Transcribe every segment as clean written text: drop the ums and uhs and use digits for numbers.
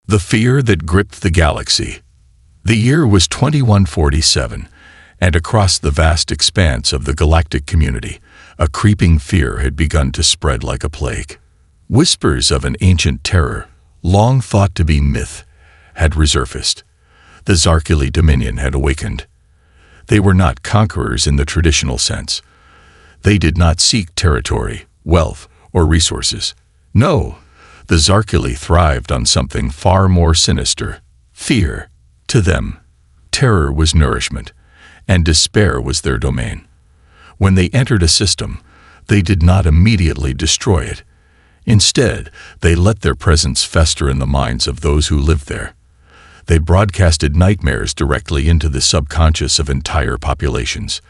The fear that gripped the galaxy. The year was 2147, and across the vast expanse of the galactic community, a creeping fear had begun to spread like a plague. Whispers of an ancient terror, long thought to be myth, had resurfaced. The Zarkili Dominion had awakened. They were not conquerors in the traditional sense. They did not seek territory, wealth, or resources. No, the Zarkili thrived on something far more sinister: fear. To them, terror was nourishment, and despair was their domain. When they entered a system, they did not immediately destroy it. Instead, they let their presence fester in the minds of those who lived there. They broadcasted nightmares directly into the subconscious of entire populations.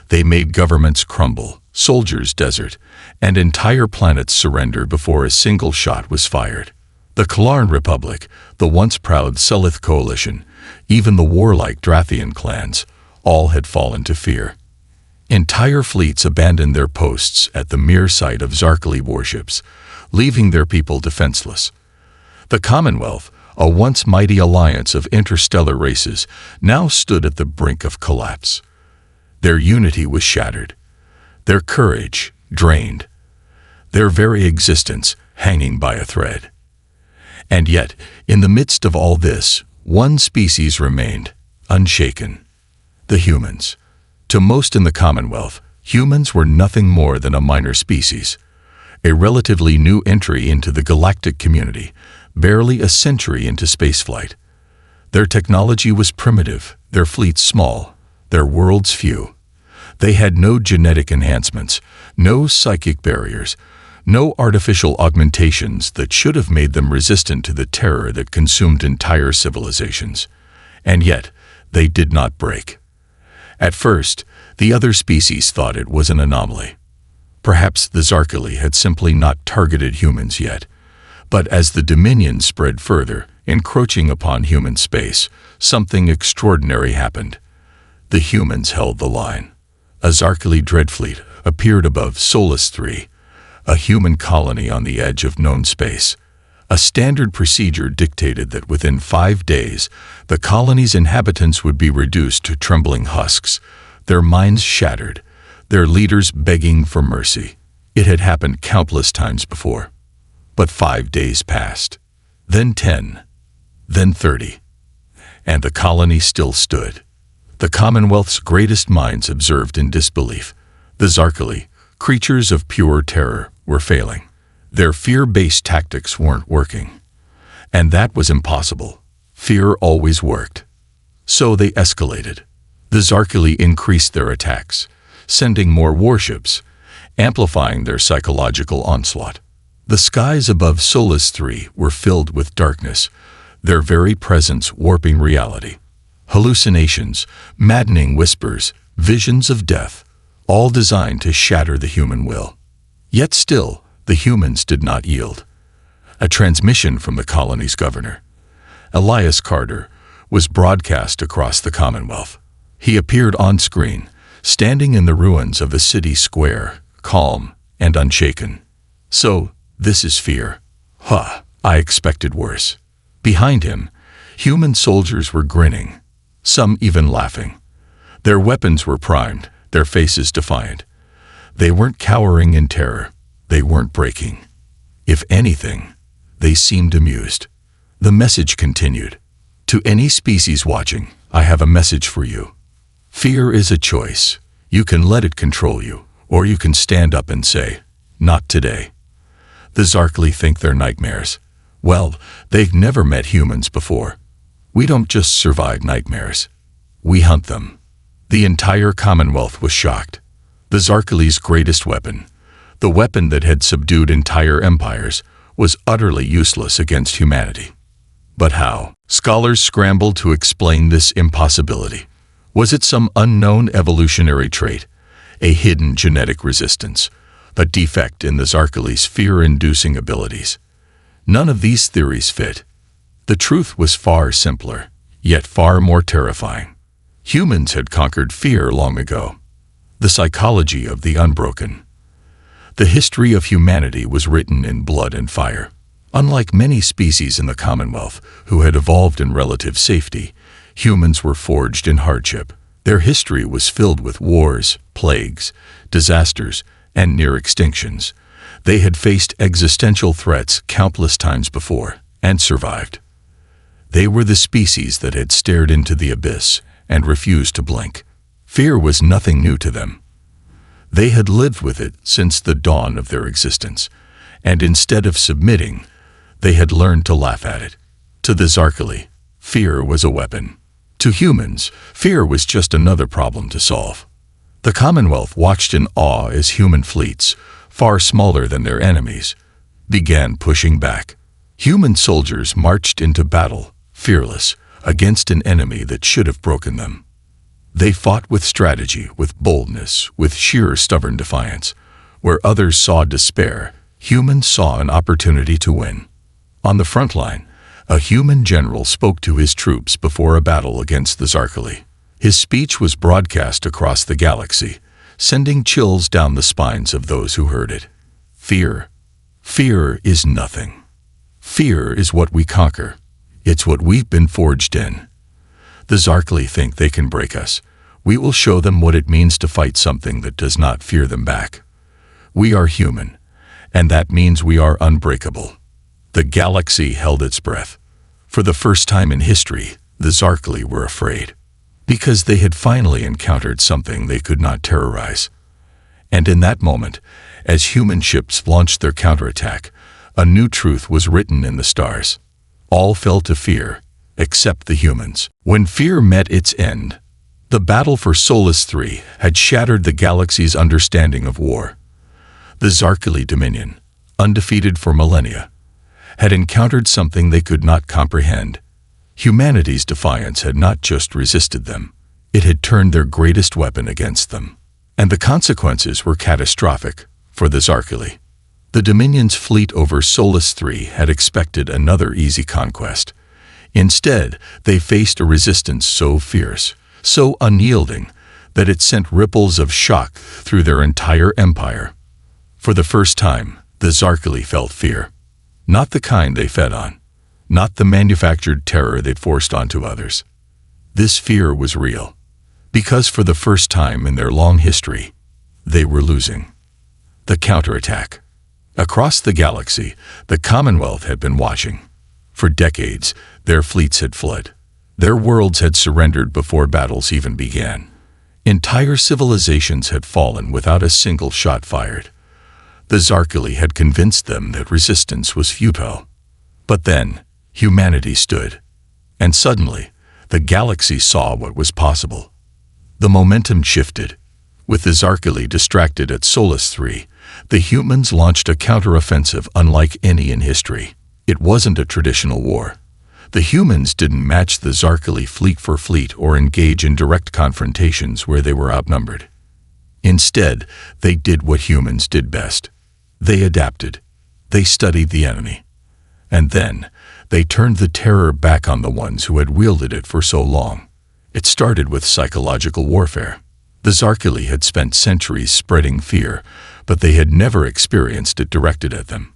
They made governments crumble, soldiers desert, and entire planets surrender before a single shot was fired. The Kalarn Republic, the once proud Sulith coalition, even the warlike Drathian clans, all had fallen to fear. Entire fleets abandoned their posts at the mere sight of Zarkili warships, leaving their people defenseless. The Commonwealth, a once mighty alliance of interstellar races, now stood at the brink of collapse. Their unity was shattered, their courage drained, their very existence hanging by a thread. And yet, in the midst of all this, one species remained, unshaken: the humans. To most in the Commonwealth, humans were nothing more than a minor species, a relatively new entry into the galactic community, barely a century into spaceflight. Their technology was primitive, their fleets small, their worlds few. They had no genetic enhancements, no psychic barriers, no artificial augmentations that should have made them resistant to the terror that consumed entire civilizations. And yet, they did not break. At first, the other species thought it was an anomaly. Perhaps the Zarkili had simply not targeted humans yet. But as the Dominion spread further, encroaching upon human space, something extraordinary happened. The humans held the line. A Zarkili dreadfleet appeared above Solus III, a human colony on the edge of known space. A standard procedure dictated that within 5 days, the colony's inhabitants would be reduced to trembling husks, their minds shattered, their leaders begging for mercy. It had happened countless times before. But 5 days passed, then 10, then 30, and the colony still stood. The Commonwealth's greatest minds observed in disbelief. The Zarkili, creatures of pure terror, were failing. Their fear-based tactics weren't working. And that was impossible. Fear always worked. So they escalated. The Zarkili increased their attacks, sending more warships, amplifying their psychological onslaught. The skies above Solus III were filled with darkness, their very presence warping reality. Hallucinations, maddening whispers, visions of death, all designed to shatter the human will. Yet still, the humans did not yield. A transmission from the colony's governor, Elias Carter, was broadcast across the Commonwealth. He appeared on screen, standing in the ruins of the city square, calm and unshaken. So, this is fear. I expected worse. Behind him, human soldiers were grinning, some even laughing. Their weapons were primed, their faces defiant. They weren't cowering in terror. They weren't breaking. If anything, they seemed amused. The message continued. To any species watching, I have a message for you. Fear is a choice. You can let it control you, or you can stand up and say, not today. The Zarkili think they're nightmares. Well, they've never met humans before. We don't just survive nightmares. We hunt them. The entire Commonwealth was shocked. The Zarkili's greatest weapon, the weapon that had subdued entire empires, was utterly useless against humanity. But how? Scholars scrambled to explain this impossibility. Was it some unknown evolutionary trait, a hidden genetic resistance, a defect in the Zarkili's fear-inducing abilities? None of these theories fit. The truth was far simpler, yet far more terrifying. Humans had conquered fear long ago. The psychology of the unbroken. The history of humanity was written in blood and fire. Unlike many species in the Commonwealth who had evolved in relative safety, humans were forged in hardship. Their history was filled with wars, plagues, disasters, and near extinctions. They had faced existential threats countless times before and survived. They were the species that had stared into the abyss and refused to blink. Fear was nothing new to them. They had lived with it since the dawn of their existence, and instead of submitting, they had learned to laugh at it. To the Zarkali, fear was a weapon. To humans, fear was just another problem to solve. The Commonwealth watched in awe as human fleets, far smaller than their enemies, began pushing back. Human soldiers marched into battle, fearless, against an enemy that should have broken them. They fought with strategy, with boldness, with sheer stubborn defiance. Where others saw despair, humans saw an opportunity to win. On the front line, a human general spoke to his troops before a battle against the Zarkali. His speech was broadcast across the galaxy, sending chills down the spines of those who heard it. Fear. Fear is nothing. Fear is what we conquer. It's what we've been forged in. The Zarkali think they can break us. We will show them what it means to fight something that does not fear them back. We are human, and that means we are unbreakable. The galaxy held its breath. For the first time in history, the Zarkali were afraid, because they had finally encountered something they could not terrorize. And in that moment, as human ships launched their counterattack, a new truth was written in the stars. All fell to fear, except the humans. When fear met its end, the battle for Solus III had shattered the galaxy's understanding of war. The Zarkali Dominion, undefeated for millennia, had encountered something they could not comprehend. Humanity's defiance had not just resisted them, it had turned their greatest weapon against them. And the consequences were catastrophic for the Zarkali. The Dominion's fleet over Solus III had expected another easy conquest. Instead, they faced a resistance so fierce, so unyielding, that it sent ripples of shock through their entire empire. For the first time, the Zarkali felt fear. Not the kind they fed on, not the manufactured terror they'd forced onto others. This fear was real, because for the first time in their long history, they were losing. The counterattack. Across the galaxy, the Commonwealth had been watching. For decades, their fleets had fled. Their worlds had surrendered before battles even began. Entire civilizations had fallen without a single shot fired. The Zarkali had convinced them that resistance was futile. But then, humanity stood. And suddenly, the galaxy saw what was possible. The momentum shifted. With the Zarkali distracted at Solus III, the humans launched a counteroffensive unlike any in history. It wasn't a traditional war. The humans didn't match the Zarkali fleet for fleet or engage in direct confrontations where they were outnumbered. Instead, they did what humans did best. They adapted. They studied the enemy. And then, they turned the terror back on the ones who had wielded it for so long. It started with psychological warfare. The Zarkali had spent centuries spreading fear, but they had never experienced it directed at them.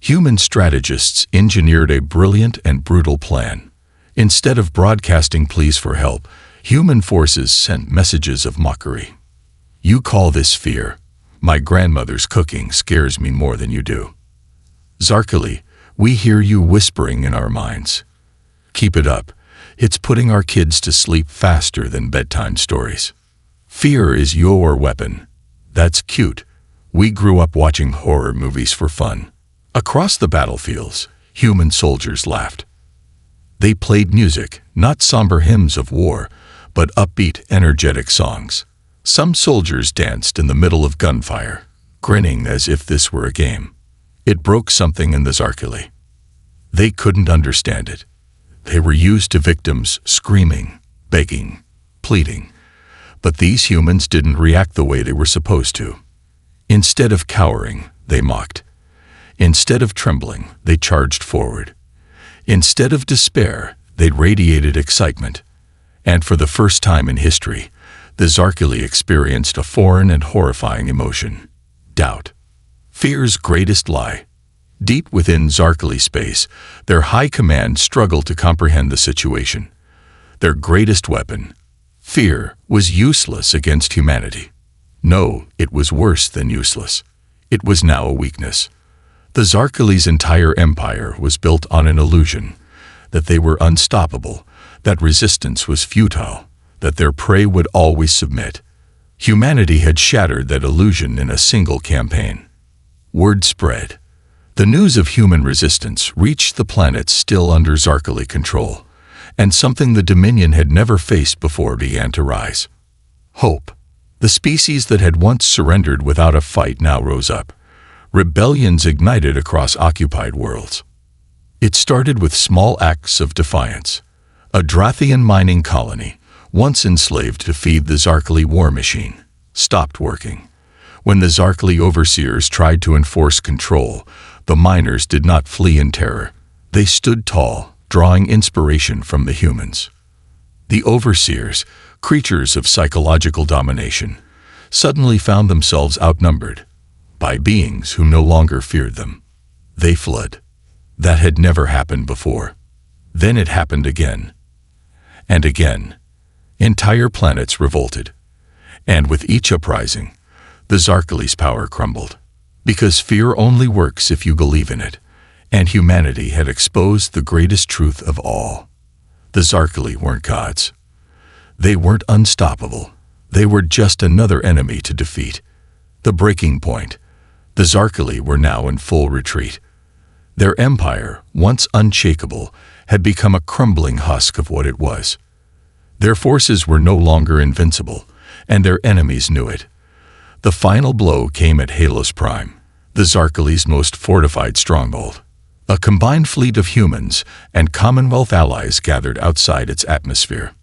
Human strategists engineered a brilliant and brutal plan. Instead of broadcasting pleas for help, human forces sent messages of mockery. You call this fear? My grandmother's cooking scares me more than you do. Zarkali, we hear you whispering in our minds. Keep it up. It's putting our kids to sleep faster than bedtime stories. Fear is your weapon. That's cute. We grew up watching horror movies for fun. Across the battlefields, human soldiers laughed. They played music, not somber hymns of war, but upbeat, energetic songs. Some soldiers danced in the middle of gunfire, grinning as if this were a game. It broke something in the Zarkali. They couldn't understand it. They were used to victims screaming, begging, pleading. But these humans didn't react the way they were supposed to. Instead of cowering, they mocked. Instead of trembling, they charged forward. Instead of despair, they radiated excitement. And for the first time in history, the Zarkali experienced a foreign and horrifying emotion: doubt. Fear's greatest lie. Deep within Zarkali space, their high command struggled to comprehend the situation. Their greatest weapon, fear, was useless against humanity. No, it was worse than useless. It was now a weakness. The Zarkali's entire empire was built on an illusion that they were unstoppable, that resistance was futile, that their prey would always submit. Humanity had shattered that illusion in a single campaign. Word spread. The news of human resistance reached the planets still under Zarkali control, and something the Dominion had never faced before began to rise. Hope. The species that had once surrendered without a fight now rose up. Rebellions ignited across occupied worlds. It started with small acts of defiance. A Drathian mining colony, once enslaved to feed the Zarkali war machine, stopped working. When the Zarkali overseers tried to enforce control, the miners did not flee in terror. They stood tall, drawing inspiration from the humans. The overseers, creatures of psychological domination, suddenly found themselves outnumbered by beings who no longer feared them. They fled. That had never happened before. Then it happened again. And again. Entire planets revolted. And with each uprising, the Zarkali's power crumbled. Because fear only works if you believe in it, and humanity had exposed the greatest truth of all. The Zarkali weren't gods. They weren't unstoppable. They were just another enemy to defeat. The breaking point. The Zarkali were now in full retreat. Their empire, once unshakable, had become a crumbling husk of what it was. Their forces were no longer invincible, and their enemies knew it. The final blow came at Halos Prime, the Zarkali's most fortified stronghold. A combined fleet of humans and Commonwealth allies gathered outside its atmosphere.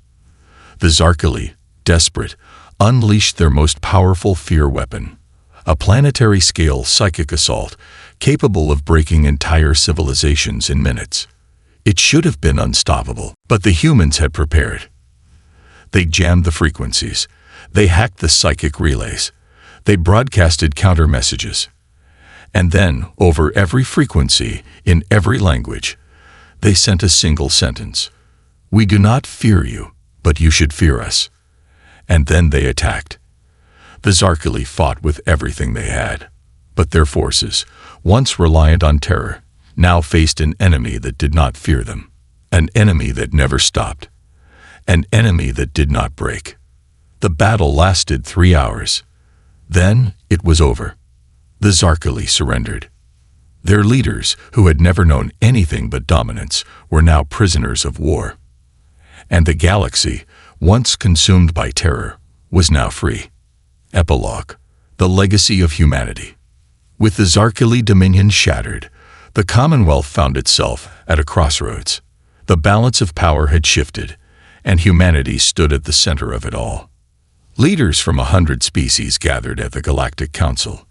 The Zarkali, desperate, unleashed their most powerful fear weapon, a planetary-scale psychic assault capable of breaking entire civilizations in minutes. It should have been unstoppable, but the humans had prepared. They jammed the frequencies. They hacked the psychic relays. They broadcasted counter-messages. And then, over every frequency, in every language, they sent a single sentence. "We do not fear you, but you should fear us." And then they attacked. The Zarkali fought with everything they had. But their forces, once reliant on terror, now faced an enemy that did not fear them. An enemy that never stopped. An enemy that did not break. The battle lasted 3 hours. Then it was over. The Zarkali surrendered. Their leaders, who had never known anything but dominance, were now prisoners of war. And the galaxy, once consumed by terror, was now free. Epilogue. The legacy of humanity. With the Zarkali dominion shattered, the Commonwealth found itself at a crossroads. The balance of power had shifted, and humanity stood at the center of it all. Leaders from 100 species gathered at the Galactic Council.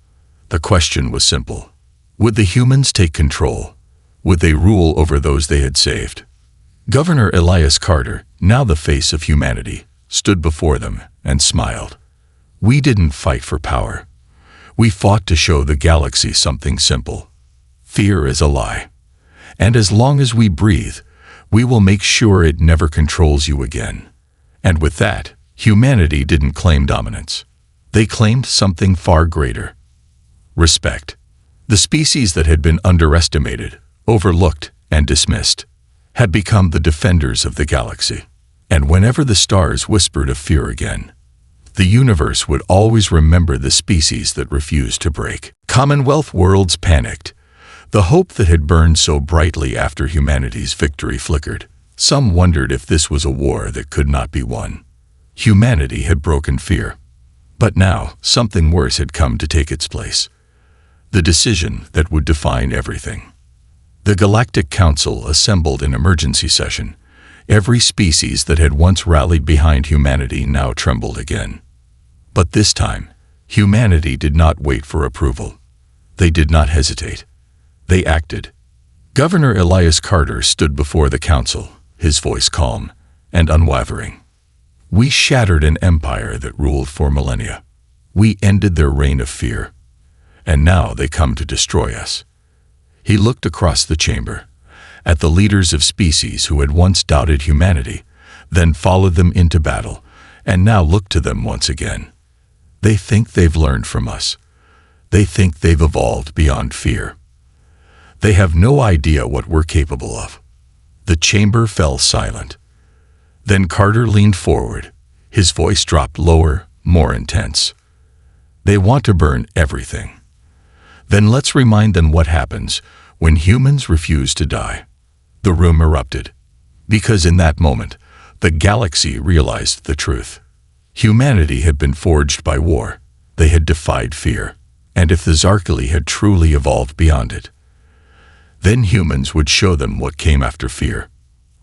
The question was simple. Would the humans take control? Would they rule over those they had saved? Governor Elias Carter, now the face of humanity, stood before them and smiled. "We didn't fight for power. We fought to show the galaxy something simple. Fear is a lie. And as long as we breathe, we will make sure it never controls you again." And with that, humanity didn't claim dominance. They claimed something far greater. Respect. The species that had been underestimated, overlooked, and dismissed, had become the defenders of the galaxy. And whenever the stars whispered of fear again, the universe would always remember the species that refused to break. Commonwealth worlds panicked. The hope that had burned so brightly after humanity's victory flickered. Some wondered if this was a war that could not be won. Humanity had broken fear. But now, something worse had come to take its place. The decision that would define everything. The Galactic Council assembled in emergency session. Every species that had once rallied behind humanity now trembled again. But this time, humanity did not wait for approval. They did not hesitate. They acted. Governor Elias Carter stood before the council, his voice calm and unwavering. "We shattered an empire that ruled for millennia. We ended their reign of fear. And now they come to destroy us." He looked across the chamber, at the leaders of species who had once doubted humanity, then followed them into battle, and now look to them once again. They think they've learned from us. They think they've evolved beyond fear. They have no idea what we're capable of. The chamber fell silent. Then Carter leaned forward. His voice dropped lower, more intense. They want to burn everything. Then let's remind them what happens when humans refuse to die. The room erupted, because in that moment, the galaxy realized the truth. Humanity had been forged by war. They had defied fear. And if the Zarkali had truly evolved beyond it, then humans would show them what came after fear.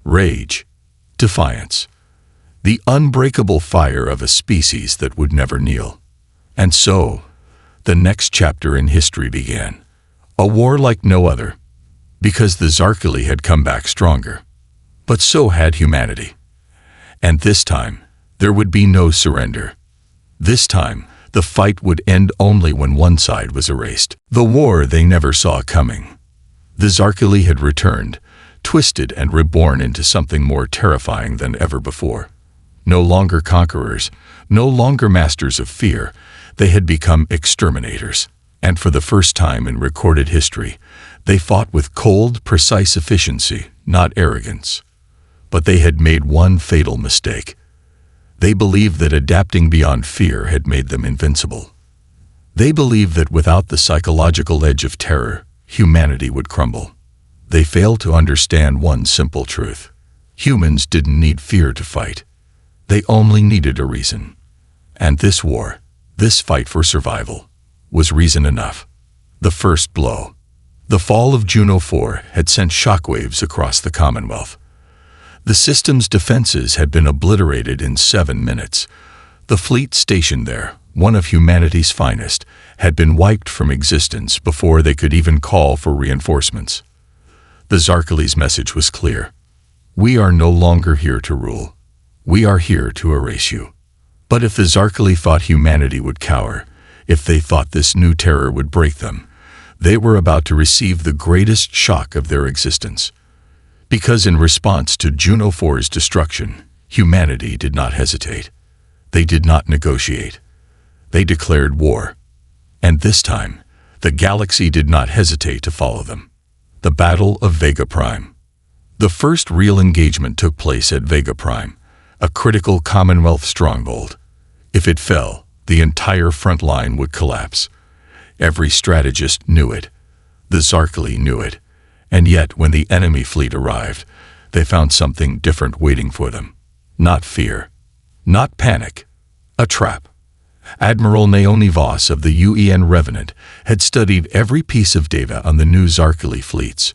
Rage, defiance, the unbreakable fire of a species that would never kneel. And so, the next chapter in history began. A war like no other, because the Zarkali had come back stronger. But so had humanity. And this time, there would be no surrender. This time, the fight would end only when one side was erased. The war they never saw coming. The Zarkali had returned, twisted and reborn into something more terrifying than ever before. No longer conquerors, no longer masters of fear, they had become exterminators. And for the first time in recorded history, they fought with cold, precise efficiency, not arrogance. But they had made one fatal mistake. They believed that adapting beyond fear had made them invincible. They believed that without the psychological edge of terror, humanity would crumble. They failed to understand one simple truth. Humans didn't need fear to fight. They only needed a reason. And this war, this fight for survival, was reason enough. The first blow. The fall of Juno 4 had sent shockwaves across the Commonwealth. The system's defenses had been obliterated in 7 minutes. The fleet stationed there, one of humanity's finest, had been wiped from existence before they could even call for reinforcements. The Zarkali's message was clear. We are no longer here to rule. We are here to erase you. But if the Zarkali thought humanity would cower, if they thought this new terror would break them, they were about to receive the greatest shock of their existence. Because in response to Juno 4's destruction, humanity did not hesitate. They did not negotiate. They declared war. And this time, the galaxy did not hesitate to follow them. The Battle of Vega Prime. The first real engagement took place at Vega Prime, a critical Commonwealth stronghold. If it fell, the entire front line would collapse. Every strategist knew it. The Zarkali knew it. And yet, when the enemy fleet arrived, they found something different waiting for them. Not fear. Not panic. A trap. Admiral Naomi Voss of the UN Revenant had studied every piece of data on the new Zarkali fleets,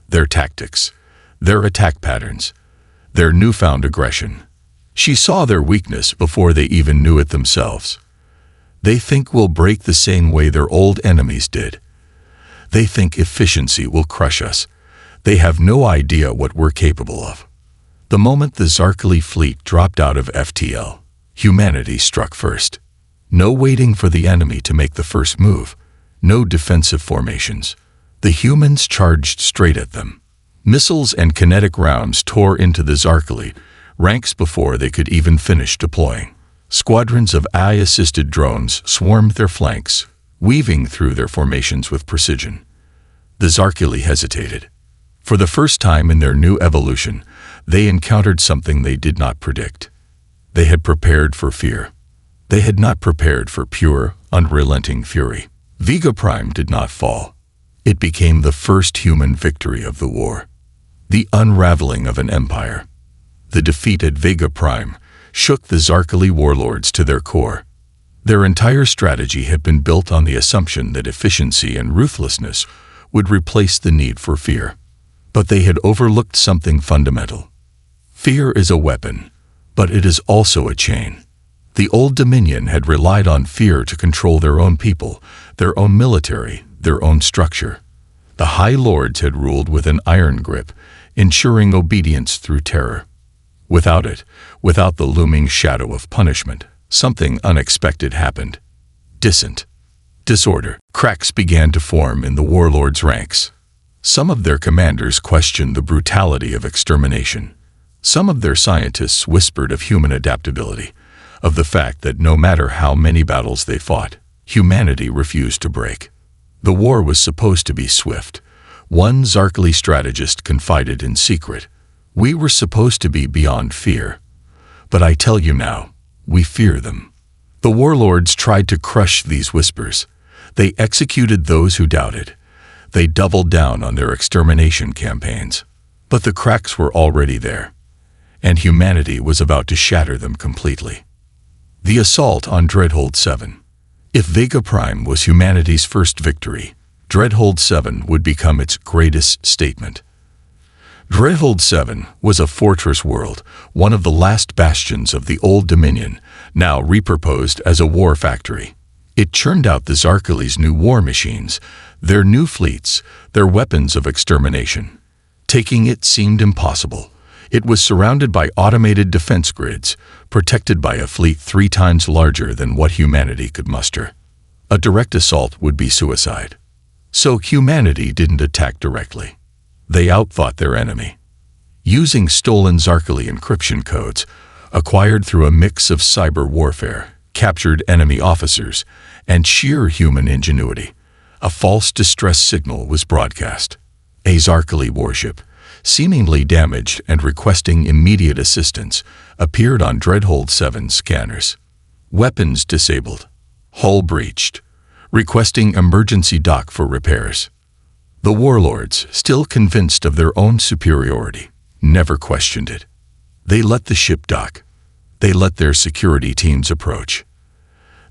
their tactics, their attack patterns, their newfound aggression. She saw their weakness before they even knew it themselves. They think we'll break the same way their old enemies did. They think efficiency will crush us. They have no idea what we're capable of. The moment the Zarkali fleet dropped out of FTL, humanity struck first. No waiting for the enemy to make the first move. No defensive formations. The humans charged straight at them. Missiles and kinetic rounds tore into the Zarkali, ranks before they could even finish deploying. Squadrons of AI-assisted drones swarmed their flanks, weaving through their formations with precision. The Zarkali hesitated. For the first time in their new evolution, they encountered something they did not predict. They had prepared for fear. They had not prepared for pure, unrelenting fury. Vega Prime did not fall. It became the first human victory of the war. The unraveling of an empire. The defeat at Vega Prime shook the Zarkali warlords to their core. Their entire strategy had been built on the assumption that efficiency and ruthlessness would replace the need for fear. But they had overlooked something fundamental. Fear is a weapon, but it is also a chain. The old Dominion had relied on fear to control their own people, their own military, their own structure. The High Lords had ruled with an iron grip, ensuring obedience through terror. Without it, without the looming shadow of punishment, something unexpected happened. Dissent. Disorder. Cracks began to form in the warlords' ranks. Some of their commanders questioned the brutality of extermination. Some of their scientists whispered of human adaptability, of the fact that no matter how many battles they fought, humanity refused to break. The war was supposed to be swift. One Zarkali strategist confided in secret, "We were supposed to be beyond fear. But I tell you now, we fear them." The warlords tried to crush these whispers. They executed those who doubted. They doubled down on their extermination campaigns. But the cracks were already there, and humanity was about to shatter them completely. The assault on Dreadhold 7. If Vega Prime was humanity's first victory, Dreadhold 7 would become its greatest statement. Dreadhold 7 was a fortress world, one of the last bastions of the Old Dominion, now repurposed as a war factory. It churned out the Zarkali's new war machines, their new fleets, their weapons of extermination. Taking it seemed impossible. It was surrounded by automated defense grids, protected by a fleet 3 times larger than what humanity could muster. A direct assault would be suicide. So humanity didn't attack directly. They outthought their enemy. Using stolen Zarkali encryption codes, acquired through a mix of cyber warfare, captured enemy officers, and sheer human ingenuity, a false distress signal was broadcast. A Zarkali warship, seemingly damaged and requesting immediate assistance, appeared on Dreadhold 7's scanners. Weapons disabled. Hull breached. Requesting emergency dock for repairs. The warlords, still convinced of their own superiority, never questioned it. They let the ship dock. They let their security teams approach.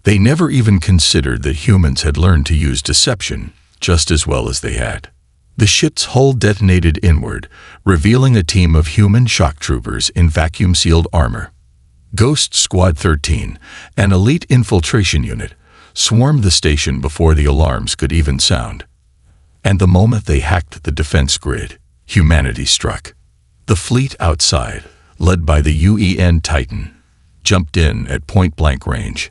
They never even considered that humans had learned to use deception just as well as they had. The ship's hull detonated inward, revealing a team of human shock troopers in vacuum-sealed armor. Ghost Squad 13, an elite infiltration unit, swarmed the station before the alarms could even sound. And the moment they hacked the defense grid, humanity struck. The fleet outside, led by the UEN Titan, jumped in at point-blank range,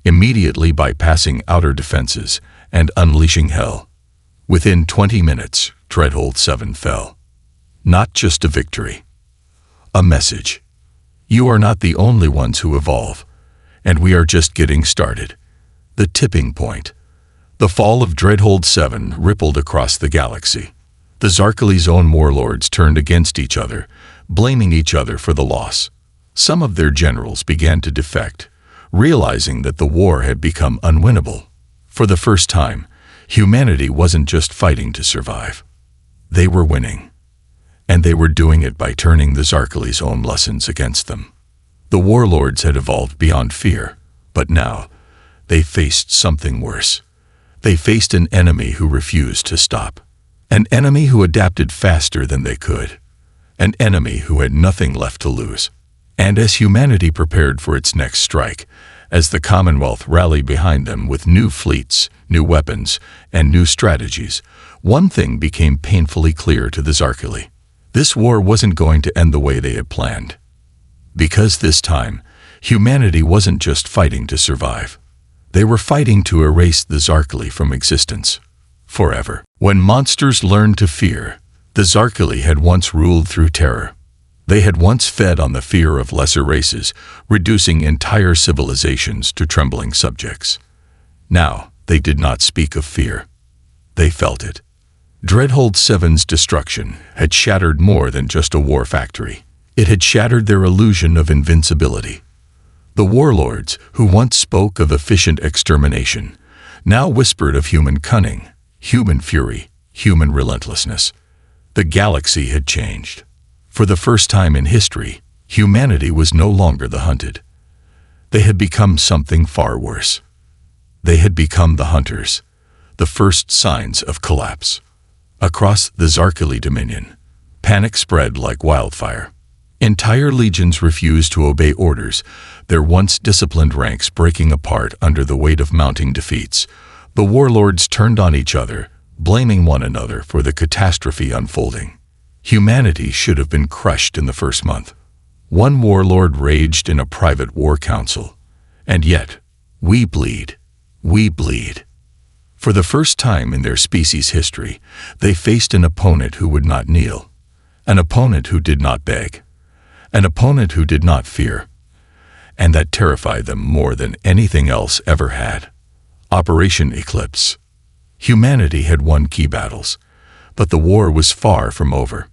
immediately bypassing outer defenses and unleashing hell. Within 20 minutes, Dreadhold 7 fell. Not just a victory. A message. You are not the only ones who evolve, and we are just getting started. The tipping point. The fall of Dreadhold 7 rippled across the galaxy. The Zarkali's own warlords turned against each other, blaming each other for the loss. Some of their generals began to defect, realizing that the war had become unwinnable. For the first time, humanity wasn't just fighting to survive. They were winning. And they were doing it by turning the Zarkali's own lessons against them. The warlords had evolved beyond fear, but now they faced something worse. They faced an enemy who refused to stop. An enemy who adapted faster than they could. An enemy who had nothing left to lose. And as humanity prepared for its next strike, as the Commonwealth rallied behind them with new fleets, new weapons, and new strategies, one thing became painfully clear to the Zarkali. This war wasn't going to end the way they had planned. Because this time, humanity wasn't just fighting to survive. They were fighting to erase the Zarkali from existence. Forever. When monsters learned to fear, the Zarkali had once ruled through terror. They had once fed on the fear of lesser races, reducing entire civilizations to trembling subjects. Now, they did not speak of fear. They felt it. Dreadhold 7's destruction had shattered more than just a war factory. It had shattered their illusion of invincibility. The warlords, who once spoke of efficient extermination, now whispered of human cunning, human fury, human relentlessness. The galaxy had changed. For the first time in history, humanity was no longer the hunted. They had become something far worse. They had become the hunters, the first signs of collapse. Across the Zarkali Dominion, panic spread like wildfire. Entire legions refused to obey orders, their once disciplined ranks breaking apart under the weight of mounting defeats. The warlords turned on each other, blaming one another for the catastrophe unfolding. Humanity should have been crushed in the first month. One warlord raged in a private war council. And yet, we bleed. We bleed. For the first time in their species' history, they faced an opponent who would not kneel, an opponent who did not beg, an opponent who did not fear, and that terrified them more than anything else ever had. Operation Eclipse. Humanity had won key battles, but the war was far from over.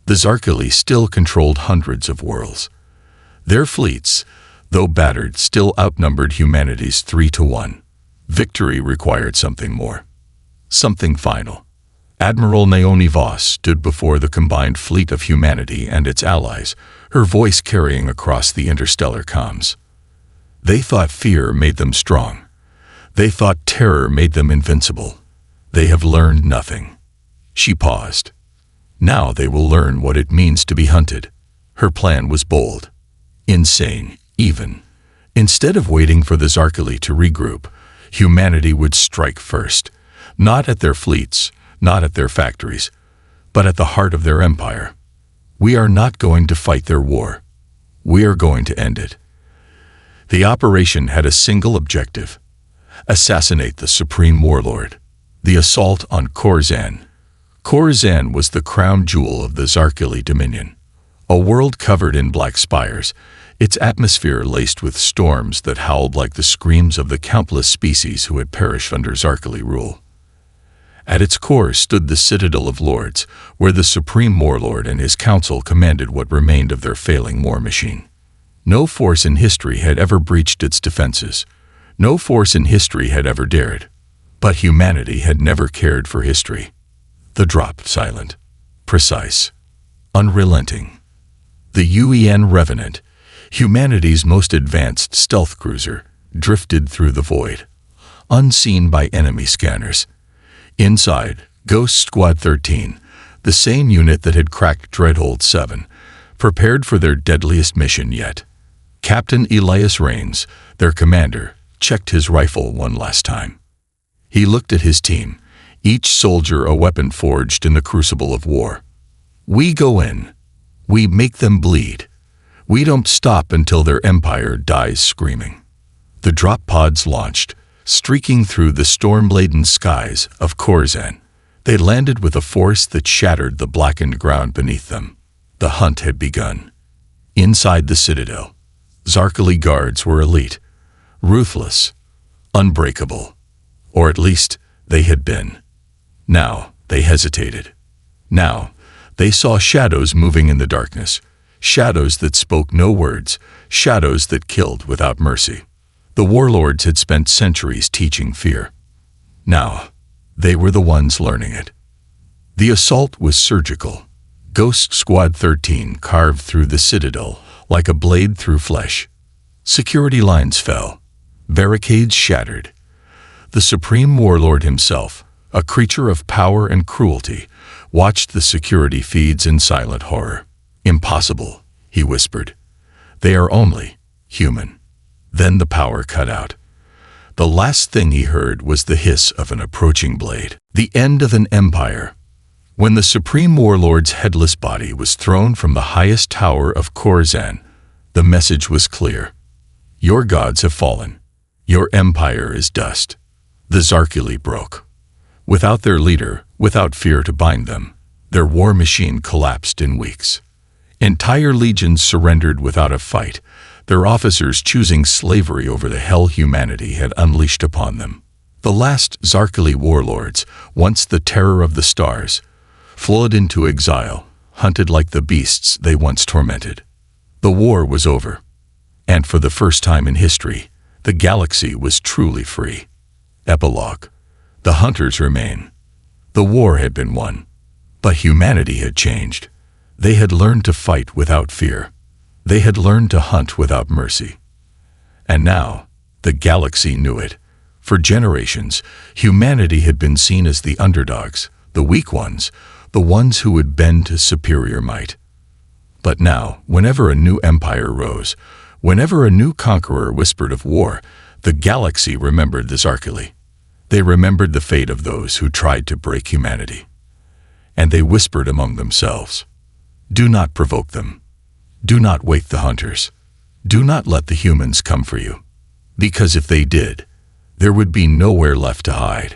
The Zarkali still controlled hundreds of worlds. Their fleets, though battered, still outnumbered humanity's 3-1. Victory required something more. Something final. Admiral Naomi Voss stood before the combined fleet of humanity and its allies, her voice carrying across the interstellar comms. They thought fear made them strong. They thought terror made them invincible. They have learned nothing. She paused. Now they will learn what it means to be hunted. Her plan was bold. Insane, even. Instead of waiting for the Zarkali to regroup, humanity would strike first, not at their fleets, not at their factories, but at the heart of their empire. We are not going to fight their war. We are going to end it. The operation had a single objective: assassinate the supreme warlord. The assault on Khorasan. Khorasan was the crown jewel of the Zarkali dominion, a world covered in black spires, its atmosphere laced with storms that howled like the screams of the countless species who had perished under Zarkali rule. At its core stood the Citadel of Lords, where the Supreme Warlord and his council commanded what remained of their failing war machine. No force in history had ever breached its defenses. No force in history had ever dared. But humanity had never cared for history. The drop, silent, precise, unrelenting. The UN Revenant, humanity's most advanced stealth cruiser, drifted through the void, unseen by enemy scanners. Inside, Ghost Squad 13, the same unit that had cracked Dreadhold 7, prepared for their deadliest mission yet. Captain Elias Rains, their commander, checked his rifle one last time. He looked at his team, each soldier a weapon forged in the crucible of war. We go in. We make them bleed. We don't stop until their empire dies screaming. The drop pods launched, streaking through the storm-laden skies of Khorasan. They landed with a force that shattered the blackened ground beneath them. The hunt had begun. Inside the Citadel, Zarkali guards were elite, ruthless, unbreakable. Or at least they had been. Now they hesitated. Now they saw shadows moving in the darkness, shadows that spoke no words, shadows that killed without mercy. The warlords had spent centuries teaching fear. Now they were the ones learning it. The assault was surgical. Ghost Squad 13 carved through the Citadel like a blade through flesh. Security lines fell. Barricades shattered. The Supreme Warlord himself, a creature of power and cruelty, watched the security feeds in silent horror. Impossible, he whispered. They are only human. Then the power cut out. The last thing he heard was the hiss of an approaching blade. The end of an empire. When the Supreme Warlord's headless body was thrown from the highest tower of Khorasan, the message was clear. Your gods have fallen. Your empire is dust. The Zarkali broke. Without their leader, without fear to bind them, their war machine collapsed in weeks. Entire legions surrendered without a fight, their officers choosing slavery over the hell humanity had unleashed upon them. The last Zarkali warlords, once the terror of the stars, fled into exile, hunted like the beasts they once tormented. The war was over, and for the first time in history, the galaxy was truly free. Epilogue. The hunters remain. The war had been won, but humanity had changed. They had learned to fight without fear. They had learned to hunt without mercy. And now, the galaxy knew it. For generations, humanity had been seen as the underdogs, the weak ones, the ones who would bend to superior might. But now, whenever a new empire rose, whenever a new conqueror whispered of war, the galaxy remembered the Zarkali. They remembered the fate of those who tried to break humanity. And they whispered among themselves, "Do not provoke them. Do not wake the hunters. Do not let the humans come for you. Because if they did, there would be nowhere left to hide."